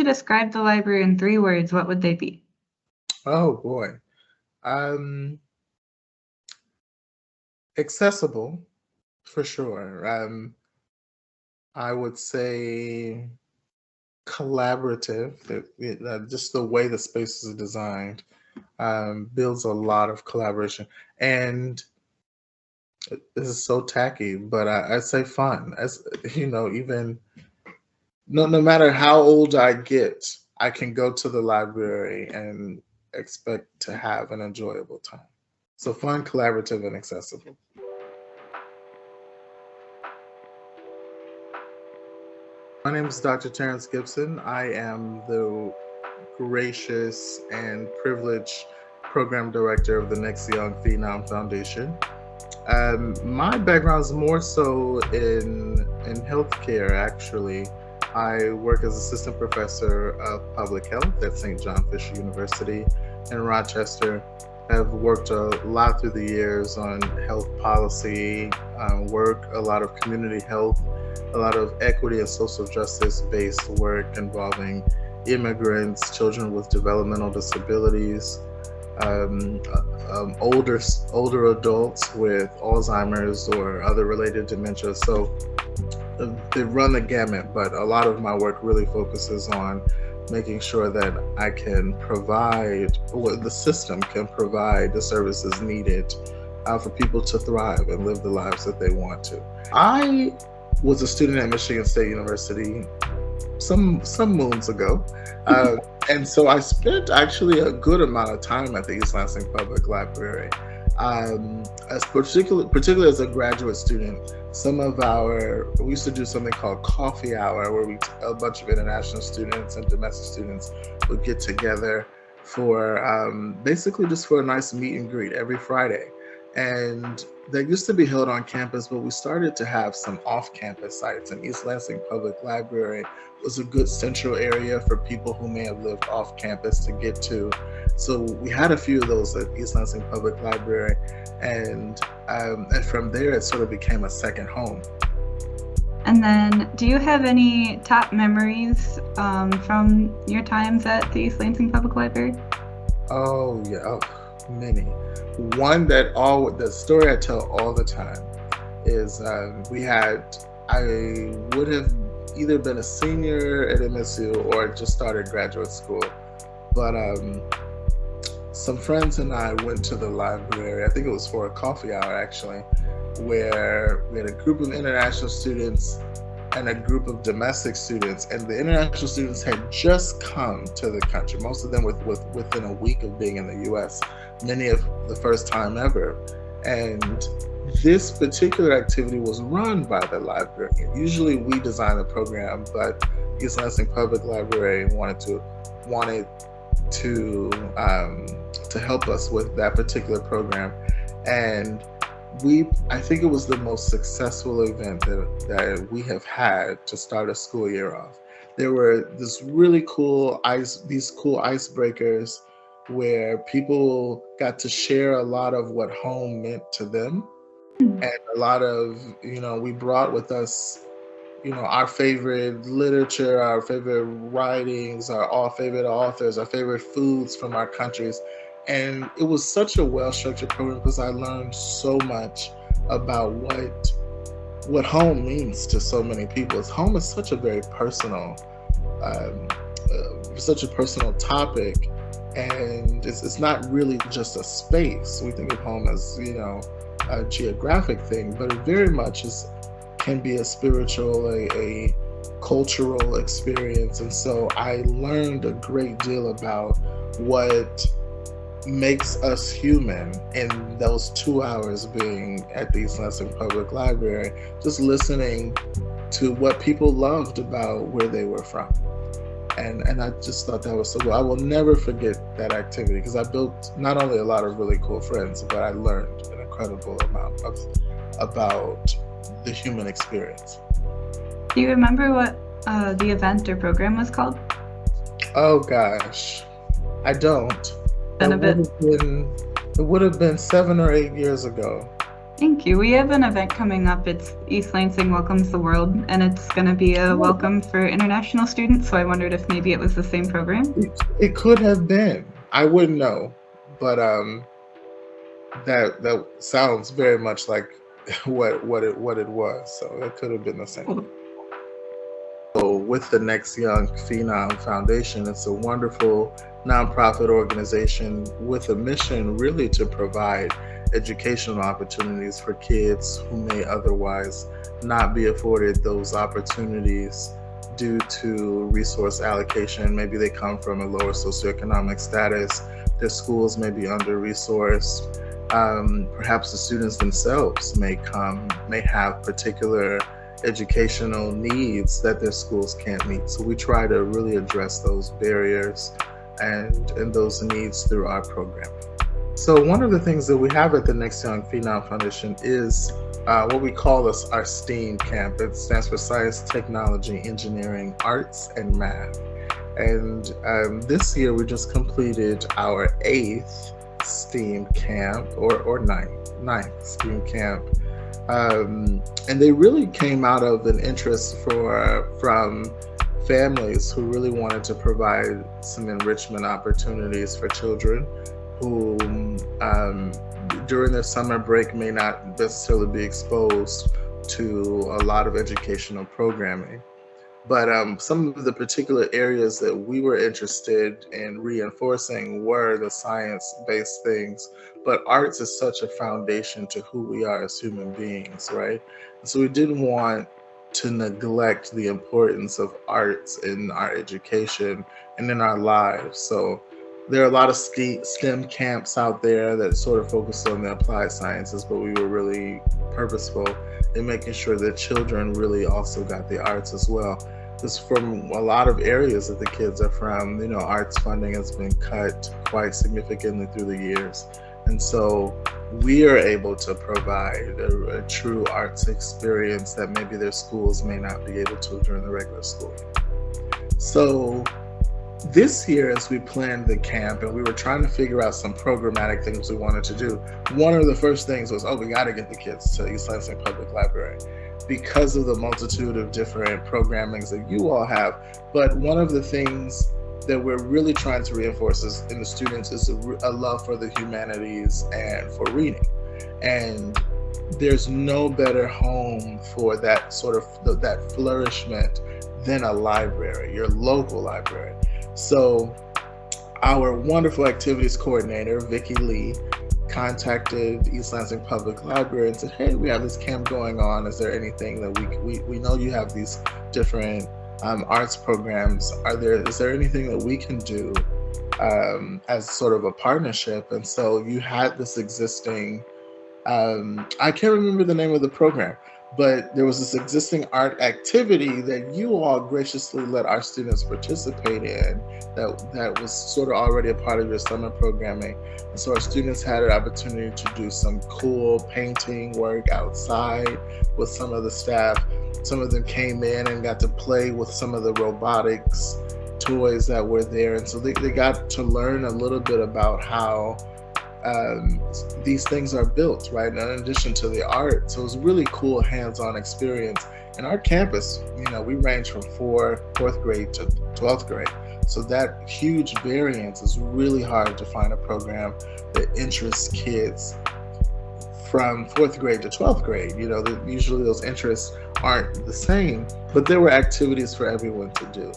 describe the library in 3 words, what would they be? Oh boy. Um, Accessible for sure. I would say collaborative. Just the way the space is designed builds a lot of collaboration. And this is so tacky, but I'd say fun. As even no matter how old I get, I can go to the library and expect to have an enjoyable time. So fun, collaborative, and accessible. My name is Dr. Terrence Gibson. I am the gracious and privileged program director of the Next Young Phenom Foundation. My background is more so in healthcare, actually. I work as assistant professor of public health at St. John Fisher University in Rochester. I've worked a lot through the years on health policy work, a lot of community health, a lot of equity and social justice based work involving immigrants, children with developmental disabilities, older adults with Alzheimer's or other related dementia. So they run the gamut, but a lot of my work really focuses on making sure that I can provide, or the system can provide the services needed for people to thrive and live the lives that they want to. I was a student at Michigan State University some moons ago. And so I spent actually a good amount of time at the East Lansing Public Library. As particularly as a graduate student, we used to do something called coffee hour, where a bunch of international students and domestic students would get together for basically just for a nice meet and greet every Friday. And that used to be held on campus, but we started to have some off-campus sites, and East Lansing Public Library was a good central area for people who may have lived off campus to get to. So we had a few of those at East Lansing Public Library, and from there it sort of became a second home. And then, do you have any top memories from your times at the East Lansing Public Library? Oh yeah, many. One the story I tell all the time is I would have either been a senior at MSU or just started graduate school, but some friends and I went to the library. I think it was for a coffee hour actually, where we had a group of international students and a group of domestic students, and the international students had just come to the country, most of them within a week of being in the US, many of the first time ever. And this particular activity was run by the library. Usually we design the program, but East Lansing Public Library wanted to help us with that particular program. And I think it was the most successful event that we have had to start a school year off. There were these cool icebreakers where people got to share a lot of what home meant to them. And a lot of, we brought with us, our favorite literature, our favorite writings, our favorite authors, our favorite foods from our countries. And it was such a well-structured program because I learned so much about what home means to so many people. Home is such a very personal, topic, and it's not really just a space. We think of home as a geographic thing, but it very much can be a spiritual, a cultural experience. And so I learned a great deal about what makes us human in those 2 hours being at the East Lansing Public Library, just listening to what people loved about where they were from. And I just thought that was so cool. I will never forget that activity because I built not only a lot of really cool friends, but I learned an incredible amount about the human experience. Do you remember what the event or program was called? Oh gosh, I don't. It would have been 7 or 8 years ago. Thank you. We have an event coming up. It's East Lansing Welcomes the World, and it's going to be a welcome for international students. So I wondered if maybe it was the same program. It could have been. I wouldn't know, but that sounds very much like what it was. So it could have been the same. Cool. So with the Next Young Phenom Foundation, it's a wonderful nonprofit organization with a mission really to provide educational opportunities for kids who may otherwise not be afforded those opportunities due to resource allocation. Maybe they come from a lower socioeconomic status, their schools may be under-resourced. Perhaps the students themselves may have particular educational needs that their schools can't meet. So we try to really address those barriers and those needs through our program. So one of the things that we have at the Next Young Phenom Foundation is what we call our STEAM camp. It stands for Science, Technology, Engineering, Arts, and Math. And this year we just completed our 8th STEAM camp, or ninth STEAM camp. And they really came out of an interest from families who really wanted to provide some enrichment opportunities for children who during their summer break may not necessarily be exposed to a lot of educational programming. But some of the particular areas that we were interested in reinforcing were the science-based things. But arts is such a foundation to who we are as human beings, right? So we didn't want to neglect the importance of arts in our education and in our lives. So there are a lot of STEM camps out there that sort of focus on the applied sciences, but we were really purposeful in making sure that children really also got the arts as well. Because from a lot of areas that the kids are from, arts funding has been cut quite significantly through the years. And so we are able to provide a true arts experience that maybe their schools may not be able to during the regular school. So this year, as we planned the camp and we were trying to figure out some programmatic things we wanted to do, one of the first things was, we got to get the kids to East Lansing Public Library because of the multitude of different programmings that you all have. But one of the things that we're really trying to reinforce in the students is a love for the humanities and for reading. And there's no better home for that sort of that flourishment than a library, your local library. So our wonderful activities coordinator, Vicki Lee, contacted East Lansing Public Library and said, hey, we have this camp going on. Is there anything that we know you have these different arts programs. Is there anything that we can do as sort of a partnership? And so you had this existing, I can't remember the name of the program, but there was this existing art activity that you all graciously let our students participate in that was sort of already a part of your summer programming. And so our students had an opportunity to do some cool painting work outside with some of the staff. Some of them came in and got to play with some of the robotics toys that were there. And so they got to learn a little bit about how these things are built, right? In addition to the art. So it was a really cool hands-on experience. And our campus, we range from fourth grade to 12th grade. So that huge variance is really hard to find a program that interests kids from 4th grade to 12th grade. Usually those interests aren't the same, but there were activities for everyone to do.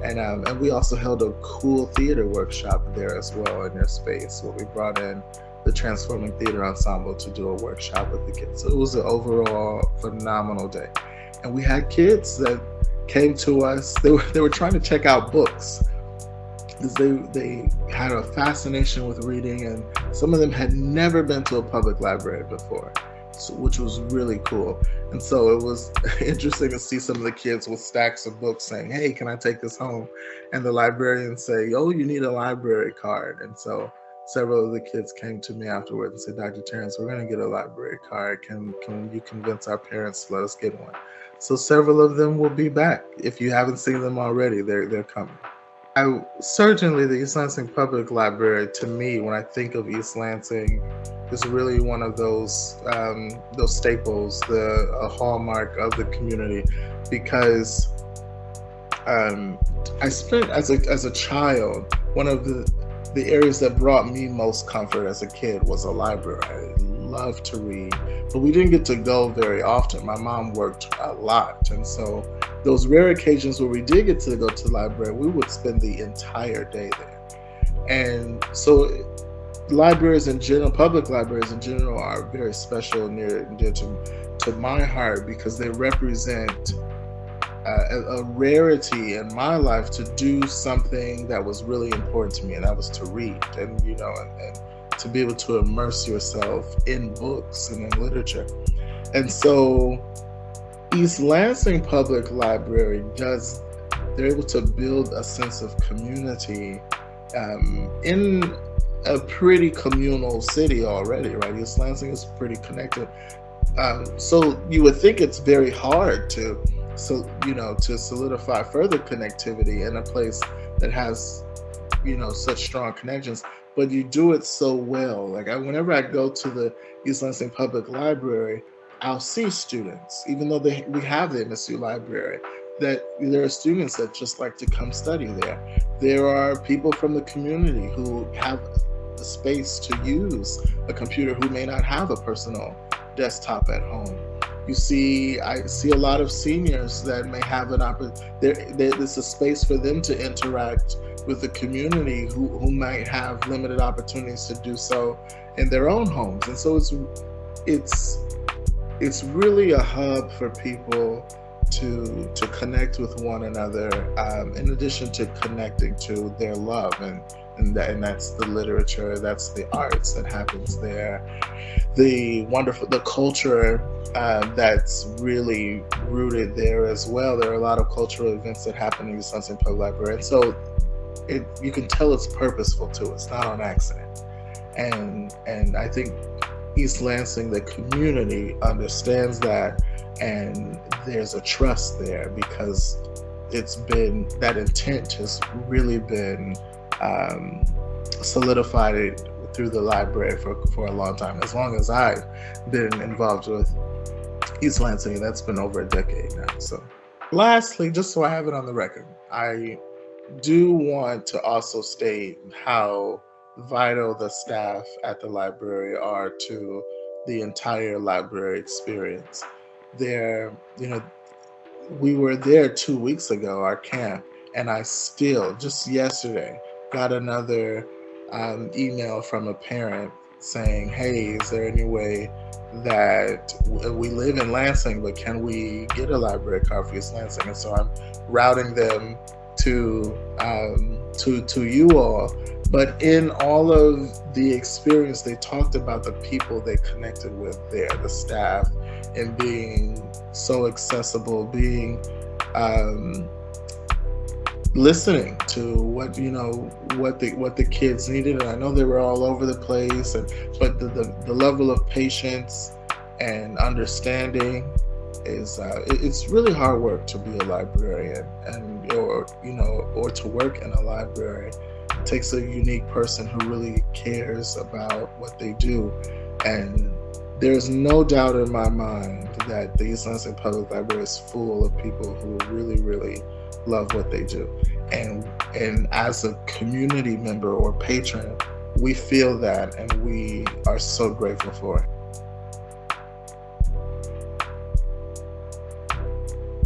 And we also held a cool theater workshop there as well in their space, where we brought in the Transforming Theater Ensemble to do a workshop with the kids. So it was an overall phenomenal day. And we had kids that came to us, they were trying to check out books because they had a fascination with reading, and some of them had never been to a public library before, which was really cool. And so it was interesting to see some of the kids with stacks of books saying, hey, can I take this home? And the librarian say, oh, you need a library card. And so several of the kids came to me afterwards and said, Dr. Terrence, we're going to get a library card. Can you convince our parents to let us get one? So several of them will be back. If you haven't seen them already, they're coming. Certainly the East Lansing Public Library, to me, when I think of East Lansing, is really one of those staples, a hallmark of the community, because I spent as a child, one of the areas that brought me most comfort as a kid was a library. I loved to read, but we didn't get to go very often. My mom worked a lot, and so those rare occasions where we did get to go to the library, we would spend the entire day there. And so libraries in general, public libraries in general, are very special and near and dear to my heart, because they represent a rarity in my life to do something that was really important to me, and that was to read, and and to be able to immerse yourself in books and in literature. And so East Lansing Public Library they're able to build a sense of community in a pretty communal city already, right? East Lansing is pretty connected. So you would think it's very hard to solidify further connectivity in a place that has, such strong connections, but you do it so well. Like whenever I go to the East Lansing Public Library, I'll see students, even though we have the MSU library, that there are students that just like to come study there. There are people from the community who have the space to use a computer who may not have a personal desktop at home. I see a lot of seniors that may have an opportunity. There's a space for them to interact with the community who might have limited opportunities to do so in their own homes. And so it's really a hub for people to connect with one another, in addition to connecting to their love, and that's the literature, that's the arts that happens there, the culture that's really rooted there as well. There are a lot of cultural events that happen in East Lansing Public Library, and so you can tell it's purposeful too. It's not on accident, and I think East Lansing, the community, understands that, and there's a trust there, because that intent has really been solidified through the library for a long time. As long as I've been involved with East Lansing, that's been over a decade now. So lastly, just so I have it on the record, I do want to also state how vital the staff at the library are to the entire library experience. We were there 2 weeks ago, our camp, and I still, just yesterday, got another email from a parent saying, hey, is there any way that we live in Lansing, but can we get a library card for East Lansing? And so I'm routing them to you all. But in all of the experience, they talked about the people they connected with there, the staff, and being so accessible, being listening to what the kids needed. And I know they were all over the place, but the level of patience and understanding is it's really hard work to be a librarian, or to work in a library. It takes a unique person who really cares about what they do, and there's no doubt in my mind that the East Lansing Public Library is full of people who really, really love what they do. And as a community member or patron, we feel that, and we are so grateful for it.